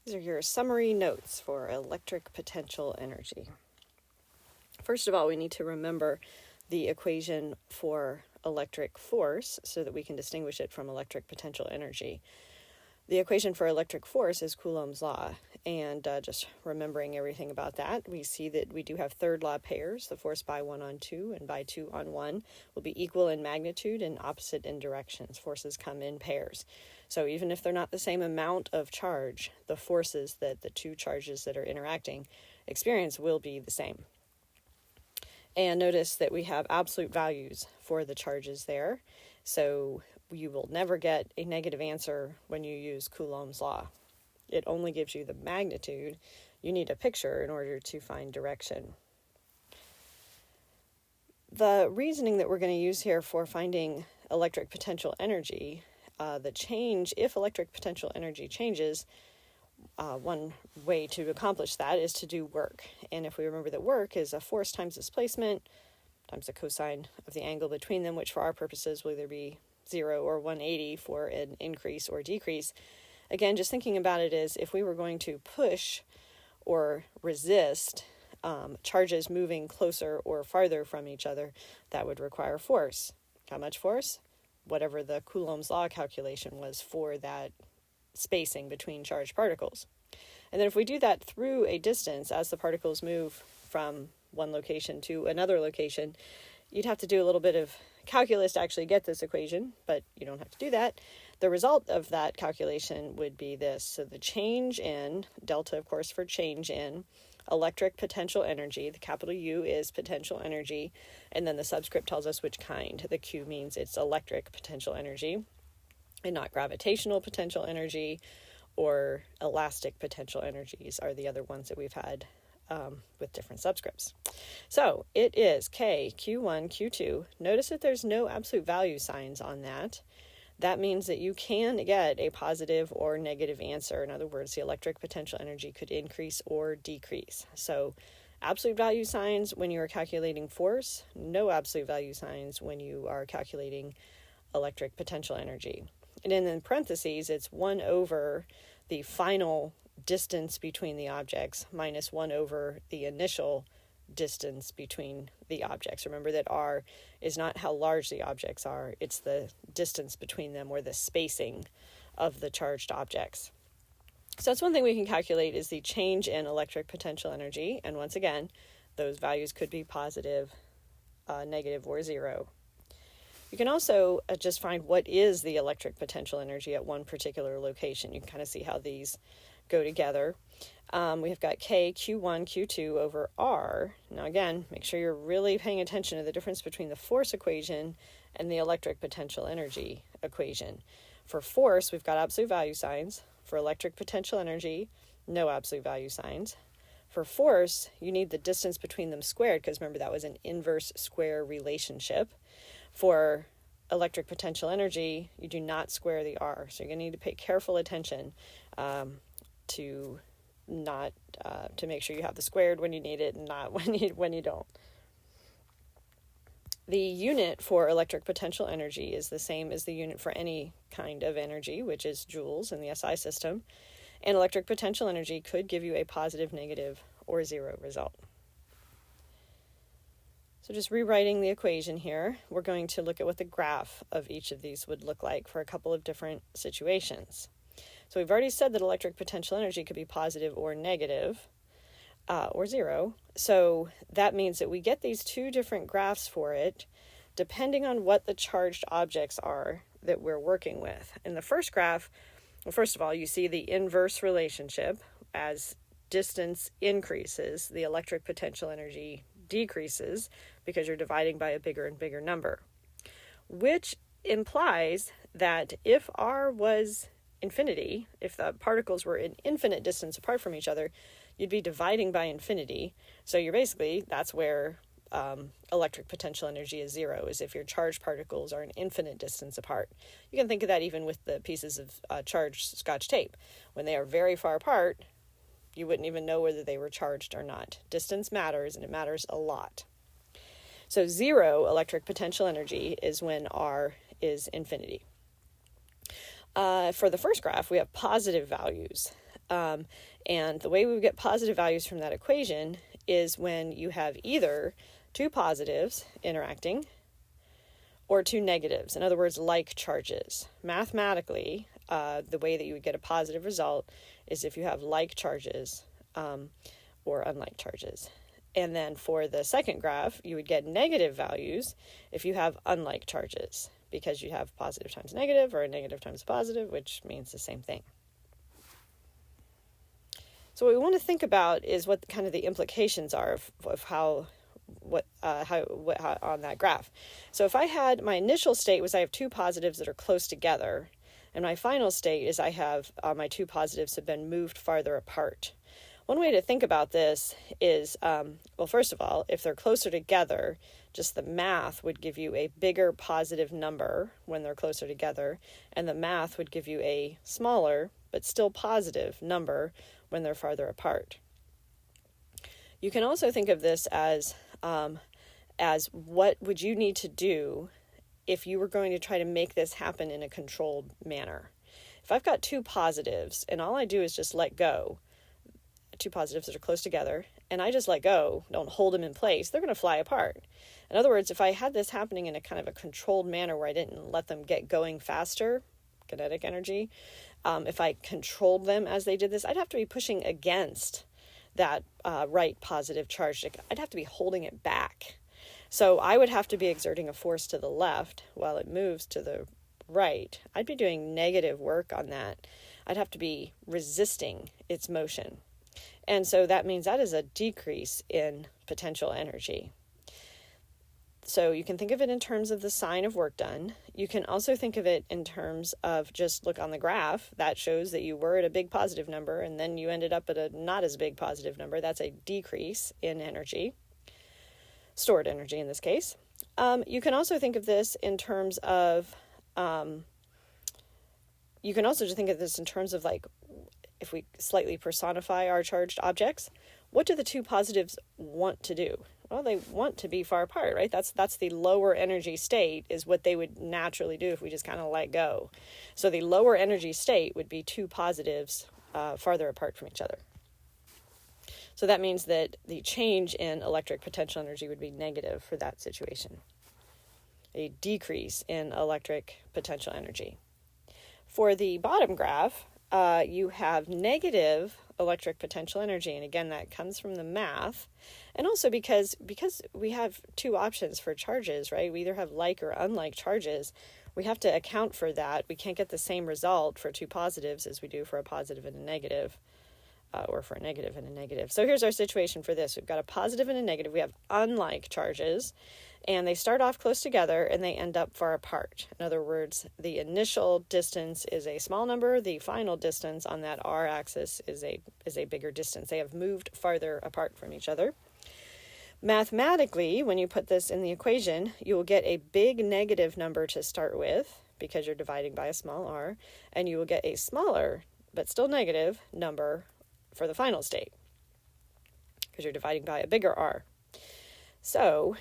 These are your summary notes for electric potential energy. First of all, we need to remember the equation for electric force so that we can distinguish it from electric potential energy. The equation for electric force is Coulomb's law, and just remembering everything about that, we see that we do have third law pairs. The force by 1 on 2 and by 2 on 1 will be equal in magnitude and opposite in directions. Forces come in pairs. So even if they're not the same amount of charge, the forces that the two charges that are interacting experience will be the same. And notice that we have absolute values for the charges there. So you will never get a negative answer when you use Coulomb's law. It only gives you the magnitude. You need a picture in order to find direction. The reasoning that we're going to use here for finding electric potential energy, the change, if electric potential energy changes, one way to accomplish that is to do work. And if we remember that work is a force times displacement times the cosine of the angle between them, which for our purposes will either be 0 or 180 for an increase or decrease. Again, just thinking about it is if we were going to push or resist charges moving closer or farther from each other, that would require force. How much force? Whatever the Coulomb's law calculation was for that spacing between charged particles. And then if we do that through a distance as the particles move from one location to another location, you'd have to do a little bit of calculus to actually get this equation, but you don't have to do that. The result of that calculation would be this. So the change in, delta of course for change in, electric potential energy, the capital U is potential energy, and then the subscript tells us which kind. The Q means it's electric potential energy and not gravitational potential energy or elastic potential energies are the other ones that we've had with different subscripts. So it is K, Q1, Q2. Notice that there's no absolute value signs on that. That means that you can get a positive or negative answer. In other words, the electric potential energy could increase or decrease. So absolute value signs when you are calculating force, no absolute value signs when you are calculating electric potential energy. And then in parentheses, it's 1 over the final distance between the objects minus 1 over the initial distance between the objects. Remember that R is not how large the objects are, it's the distance between them or the spacing of the charged objects. So that's one thing we can calculate is the change in electric potential energy. And once again, those values could be positive, negative, or 0. You can also just find what is the electric potential energy at one particular location. You can kind of see how these go together. We have got K, Q1, Q2 over R. Now again, make sure you're really paying attention to the difference between the force equation and the electric potential energy equation. For force, we've got absolute value signs. For electric potential energy, no absolute value signs. For force, you need the distance between them squared, because remember that was an inverse square relationship. For electric potential energy, you do not square the R. So you're going to need to pay careful attention to make sure you have the squared when you need it and not when you don't. The unit for electric potential energy is the same as the unit for any kind of energy, which is joules in the SI system. And electric potential energy could give you a positive, negative, or 0 result. So just rewriting the equation here, we're going to look at what the graph of each of these would look like for a couple of different situations. So we've already said that electric potential energy could be positive or negative, or 0. So that means that we get these two different graphs for it, depending on what the charged objects are that we're working with. In the first graph, well, first of all, you see the inverse relationship. As distance increases, the electric potential energy decreases because you're dividing by a bigger and bigger number, which implies that if R was infinity, if the particles were an infinite distance apart from each other, you'd be dividing by infinity. So you're basically, that's where electric potential energy is 0, is if your charged particles are an infinite distance apart. You can think of that even with the pieces of charged Scotch tape. When they are very far apart, you wouldn't even know whether they were charged or not. Distance matters, and it matters a lot. So 0 electric potential energy is when R is infinity. For the first graph, we have positive values. And the way we would get positive values from that equation is when you have either two positives interacting or two negatives. In other words, like charges. Mathematically, the way that you would get a positive result is if you have like charges or unlike charges. And then for the second graph, you would get negative values if you have unlike charges, because you have positive times negative or a negative times positive, which means the same thing. So what we want to think about is what kind of the implications are of how on that graph. So if I had, my initial state was I have two positives that are close together, and my final state is I have my two positives have been moved farther apart. One way to think about this is, well, first of all, if they're closer together, just the math would give you a bigger positive number when they're closer together, and the math would give you a smaller but still positive number when they're farther apart. You can also think of this as what would you need to do if you were going to try to make this happen in a controlled manner. If I've got two positives and all I do is just let go, two positives that are close together, and I just let go, don't hold them in place, they're going to fly apart. In other words, if I had this happening in a kind of a controlled manner where I didn't let them get going faster, kinetic energy, if I controlled them as they did this, I'd have to be pushing against that right positive charge. I'd have to be holding it back. So I would have to be exerting a force to the left while it moves to the right. I'd be doing negative work on that. I'd have to be resisting its motion. And so that means that is a decrease in potential energy. So you can think of it in terms of the sign of work done. You can also think of it in terms of just look on the graph. That shows that you were at a big positive number and then you ended up at a not as big positive number. That's a decrease in energy, stored energy in this case. You can also think of this in terms of, like, if we slightly personify our charged objects, what do the two positives want to do? Well, they want to be far apart, right? That's the lower energy state is what they would naturally do if we just kind of let go. So the lower energy state would be two positives farther apart from each other. So that means that the change in electric potential energy would be negative for that situation. A decrease in electric potential energy. For the bottom graph, you have negative electric potential energy. And again, that comes from the math. And also because we have two options for charges, right? We either have like or unlike charges. We have to account for that. We can't get the same result for two positives as we do for a positive and a negative, or for a negative and a negative. So here's our situation for this. We've got a positive and a negative. We have unlike charges, and they start off close together and they end up far apart. In other words, the initial distance is a small number. The final distance on that r-axis is a bigger distance. They have moved farther apart from each other. Mathematically, when you put this in the equation, you will get a big negative number to start with because you're dividing by a small r, and you will get a smaller but still negative number for the final state because you're dividing by a bigger r. So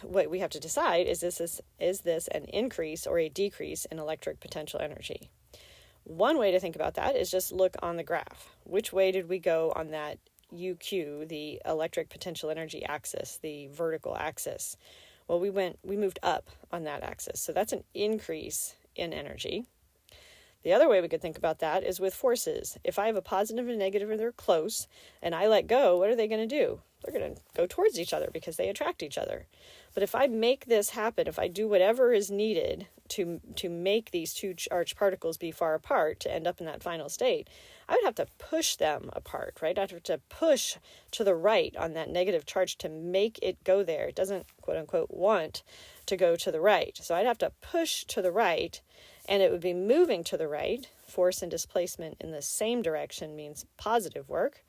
what we have to decide is this an increase or a decrease in electric potential energy? One way to think about that is just look on the graph. Which way did we go on that UQ, the electric potential energy axis, the vertical axis? Well, we moved up on that axis. So that's an increase in energy. The other way we could think about that is with forces. If I have a positive and a negative and they're close and I let go, what are they going to do? They're going to go towards each other because they attract each other. But if I make this happen, if I do whatever is needed to make these two charged particles be far apart to end up in that final state, I would have to push them apart, right? I'd have to push to the right on that negative charge to make it go there. It doesn't, quote unquote, want to go to the right. So I'd have to push to the right, and it would be moving to the right. Force and displacement in the same direction means positive work.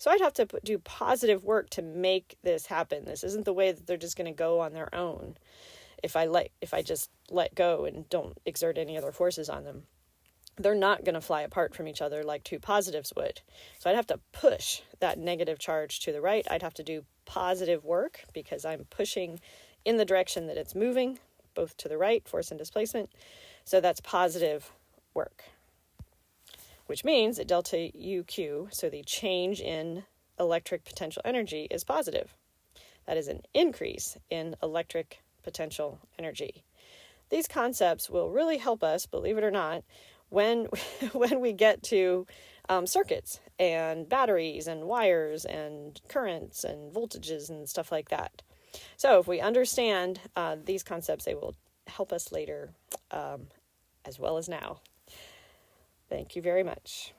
So I'd have to do positive work to make this happen. This isn't the way that they're just going to go on their own if I just let go and don't exert any other forces on them. They're not going to fly apart from each other like two positives would. So I'd have to push that negative charge to the right. I'd have to do positive work because I'm pushing in the direction that it's moving, both to the right, force and displacement. So that's positive work. which means that delta UQ, so the change in electric potential energy, is positive. That is an increase in electric potential energy. These concepts will really help us, believe it or not, when we get to circuits and batteries and wires and currents and voltages and stuff like that. So if we understand these concepts, they will help us later as well as now. Thank you very much.